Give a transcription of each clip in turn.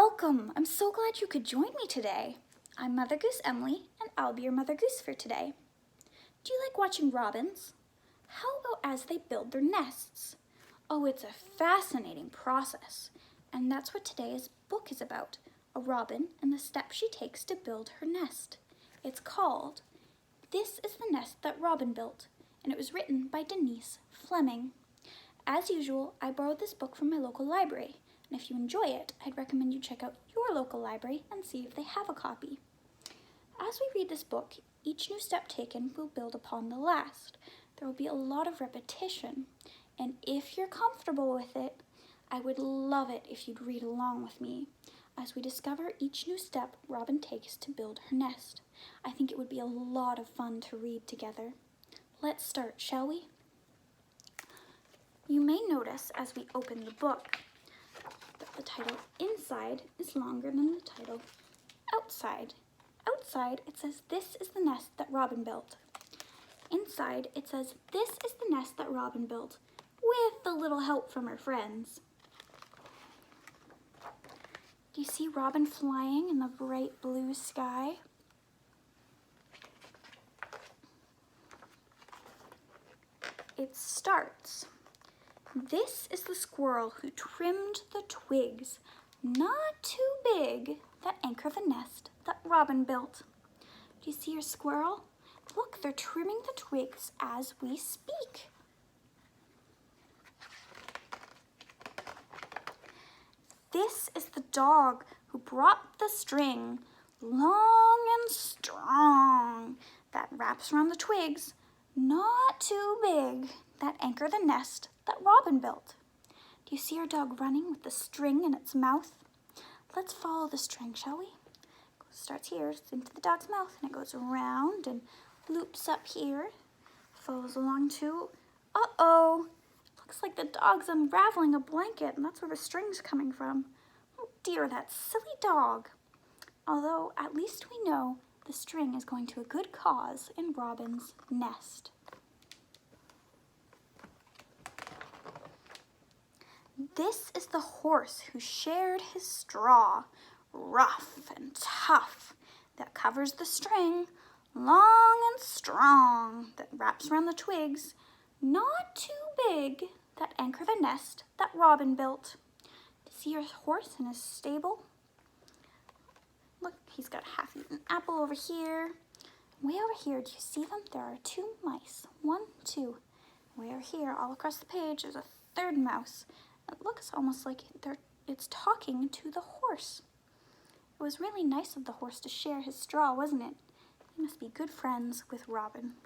Welcome! I'm so glad you could join me today. I'm Mother Goose Emily, and I'll be your Mother Goose for today. Do you like watching robins? How about as they build their nests? Oh, it's a fascinating process, and that's what today's book is about, a robin and the steps she takes to build her nest. It's called This is the Nest That Robin Built, and it was written by Denise Fleming. As usual, I borrowed this book from my local library, and if you enjoy it, I'd recommend you check out your local library and see if they have a copy. As we read this book, each new step taken will build upon the last. There will be a lot of repetition, and if you're comfortable with it, I would love it if you'd read along with me as we discover each new step Robin takes to build her nest. I think it would be a lot of fun to read together. Let's start, shall we? You may notice as we open the book that the title inside is longer than the title outside. Outside, it says, "This is the nest that Robin built." Inside, it says, "This is the nest that Robin built," with a little help from her friends. Do you see Robin flying in the bright blue sky? It starts. "This is the squirrel who trimmed the twigs, not too big, that anchor the nest that Robin built." Do you see your squirrel? Look, they're trimming the twigs as we speak. "This is the dog who brought the string, long and strong, that wraps around the twigs, not too big, that anchor the nest that Robin built." Do you see our dog running with the string in its mouth? Let's follow the string, shall we? It starts here, it's into the dog's mouth, and it goes around and loops up here, follows along too. Uh-oh, looks like the dog's unraveling a blanket, and that's where the string's coming from. Oh dear, that silly dog. Although, at least we know the string is going to a good cause in Robin's nest. "This is the horse who shared his straw, rough and tough, that covers the string, long and strong, that wraps around the twigs, not too big, that anchor the nest that Robin built." Do you see your horse in his stable? Look, he's got a half-eaten apple over here. Way over here, do you see them? There are two mice. 1, 2. Way over here, all across the page, there's a third mouse. It looks almost like it's talking to the horse. It was really nice of the horse to share his straw, wasn't it? He must be good friends with Robin.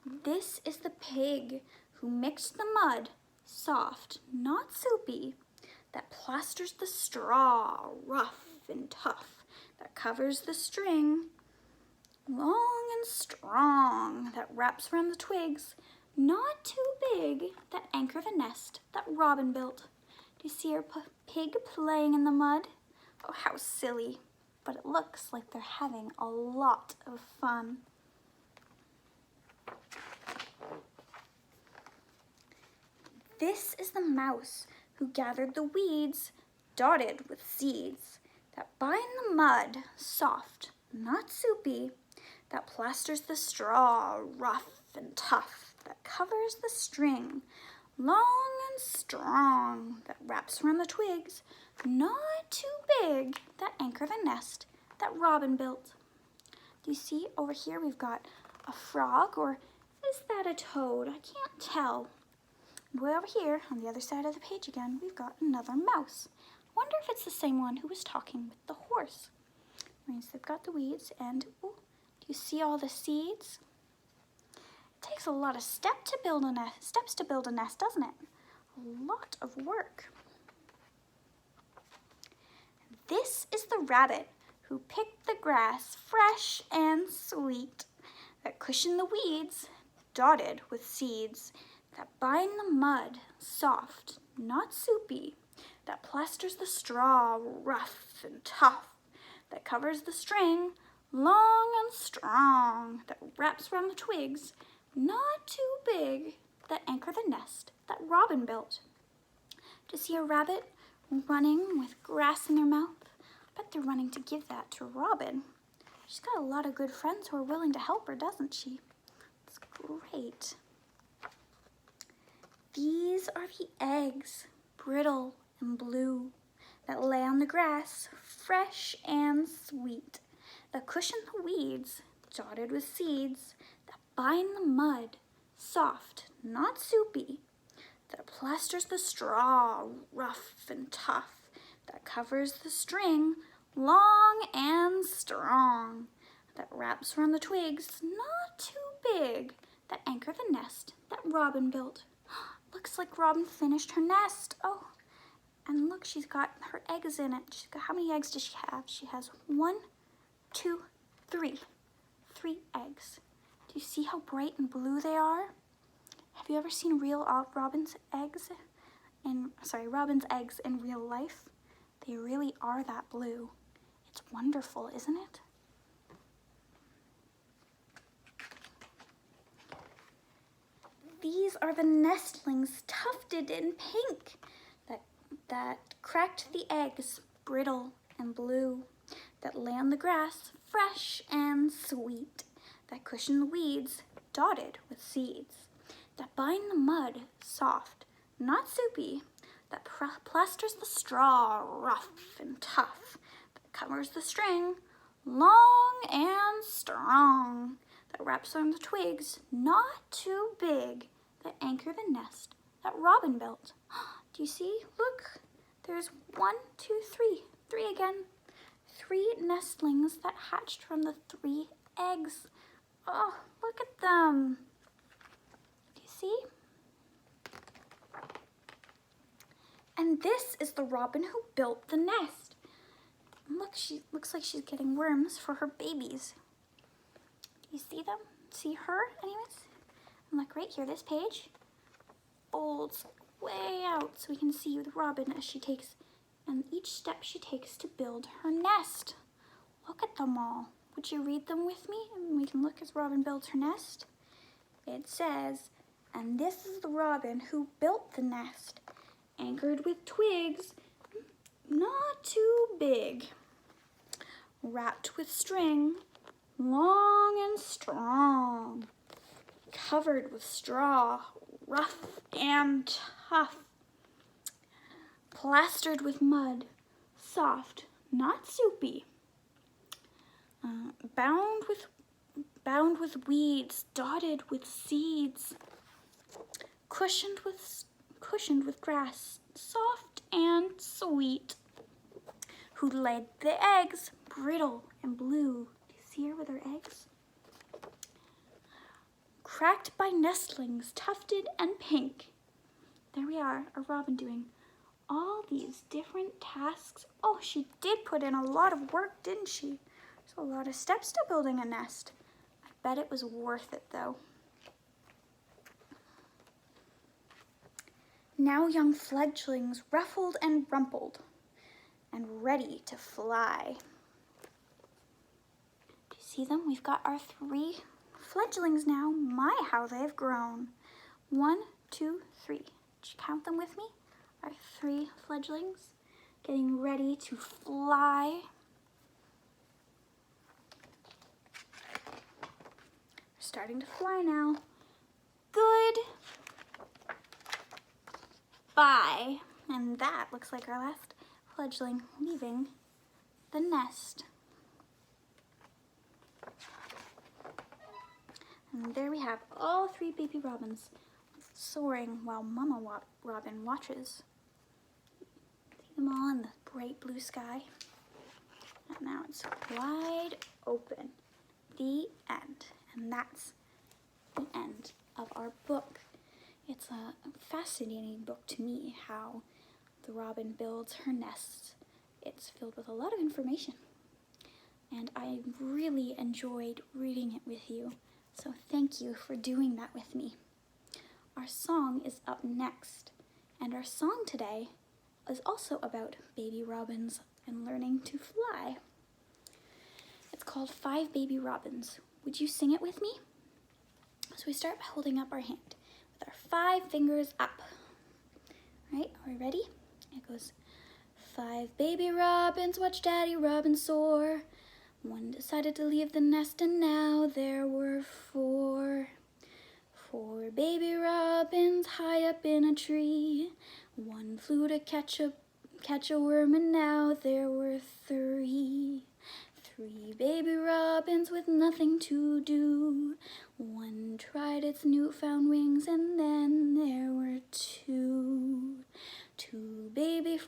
"This is the pig who mixed the mud, soft, not soupy, that plasters the straw, rough and tough, that covers the string, long and strong, that wraps around the twigs, not too big, that anchor the nest that Robin built." Do you see our pig playing in the mud? Oh, how silly. But it looks like they're having a lot of fun. "This is the mouse who gathered the weeds, dotted with seeds, that bind the mud, soft, not soupy, that plasters the straw, rough and tough, that covers the string, long and strong, that wraps around the twigs, not too big, that anchor the nest that Robin built." Do you see over here we've got a frog, or is that a toad? I can't tell. Way over here, on the other side of the page again, we've got another mouse. I wonder if it's the same one who was talking with the horse. Means they've got the weeds, and ooh, do you see all the seeds? It takes a lot of steps to build a nest, doesn't it? A lot of work. "This is the rabbit who picked the grass fresh and sweet, that cushioned the weeds, dotted with seeds, that bind the mud, soft, not soupy, that plasters the straw, rough and tough, that covers the string, long and strong, that wraps around the twigs, not too big, that anchor the nest that robin built. To see a rabbit running with grass in their mouth, I bet they're running to give that to Robin. She's got a lot of good friends who are willing to help her, doesn't she? It's great. These are the eggs, brittle and blue, that lay on the grass, fresh and sweet, that cushion the weeds, dotted with seeds, that bind the mud, soft, not soupy, that plasters the straw, rough and tough, that covers the string, long and strong, that wraps around the twigs, not too big, that anchor the nest that Robin built. Looks like Robin finished her nest. Oh, and look, she's got her eggs in it. How many eggs does she have? She has 1, 2, 3. 3 eggs. Do you see how bright and blue they are? Have you ever seen Robin's eggs in real life? They really are that blue. It's wonderful, isn't it? These are the nestlings tufted in pink that cracked the eggs, brittle and blue, that lay on the grass, fresh and sweet, that cushion the weeds, dotted with seeds, that bind the mud, soft, not soupy, that plasters the straw, rough and tough, that covers the string, long and strong, that wraps around the twigs, not too big, that anchor the nest that Robin built. Do you see? Look, there's 1, 2, 3. 3 again. 3 nestlings that hatched from the 3 eggs. Oh, look at them. Do you see? And this is the robin who built the nest. Look, she looks like she's getting worms for her babies. Do you see them? See her, anyways? And look right here, this page folds way out so we can see the robin as she takes, and each step she takes to build her nest. Look at them all. Would you read them with me? And we can look as Robin builds her nest. It says, and this is the robin who built the nest, anchored with twigs, not too big, wrapped with string, long and strong, covered with straw, rough and tough, plastered with mud, soft, not soupy, bound with weeds, dotted with seeds, cushioned with grass, soft and sweet, who laid the eggs, brittle and blue. Do you see her with her eggs? Cracked by nestlings, tufted and pink. There we are, a robin doing all these different tasks. Oh, she did put in a lot of work, didn't she? There's a lot of steps to building a nest. I bet it was worth it, though. Now young fledglings ruffled and rumpled and ready to fly. Do you see them? We've got our 3 fledglings now. My, how they've grown. 1, 2, 3. Did you count them with me? Our 3 fledglings getting ready to fly. We're starting to fly now. Good. Bye. And that looks like our last fledgling leaving the nest. And there we have all 3 baby robins soaring while Mama Robin watches. See them all in the bright blue sky? And now it's wide open. The end. And that's the end of our book. It's a fascinating book to me, how the robin builds her nest. It's filled with a lot of information. And I really enjoyed reading it with you. So thank you for doing that with me. Our song is up next, and our song today is also about baby robins and learning to fly. It's called 5 Baby Robins. Would you sing it with me? So we start by holding up our hand with our 5 fingers up. Right, are we ready? It goes, 5 baby robins watched Daddy Robin soar. One decided to leave the nest and now there were 4. 4 baby robins high up in a tree. One flew to catch a worm and now there were 3. 3 baby robins with nothing to do. One tried its newfound wings and then there were 2. 2 baby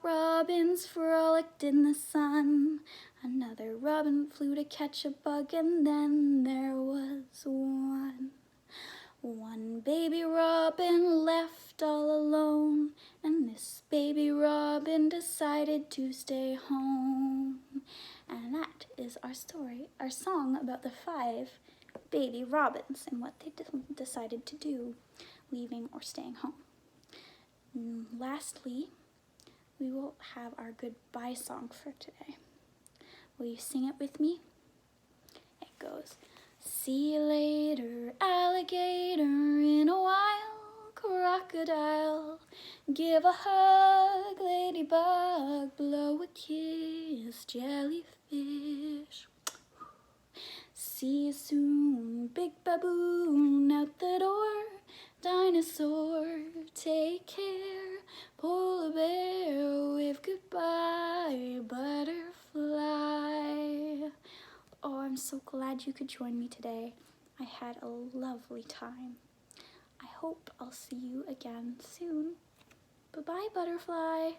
robins frolicked in the sun. Another robin flew to catch a bug and then there was 1. 1 baby robin left all alone, and this baby robin decided to stay home. And that is our story, our song about the 5 baby robins and what they decided to do, leaving or staying home. And lastly, we will have our goodbye song for today. Will you sing it with me? It goes, see you later, alligator, in a while, crocodile. Give a hug, ladybug, blow a kiss, jellyfish. See you soon, big baboon, out the door. Dinosaur, take care. Polar bear, wave goodbye, butterfly. Oh, I'm so glad you could join me today. I had a lovely time. I hope I'll see you again soon. Bye-bye, butterfly.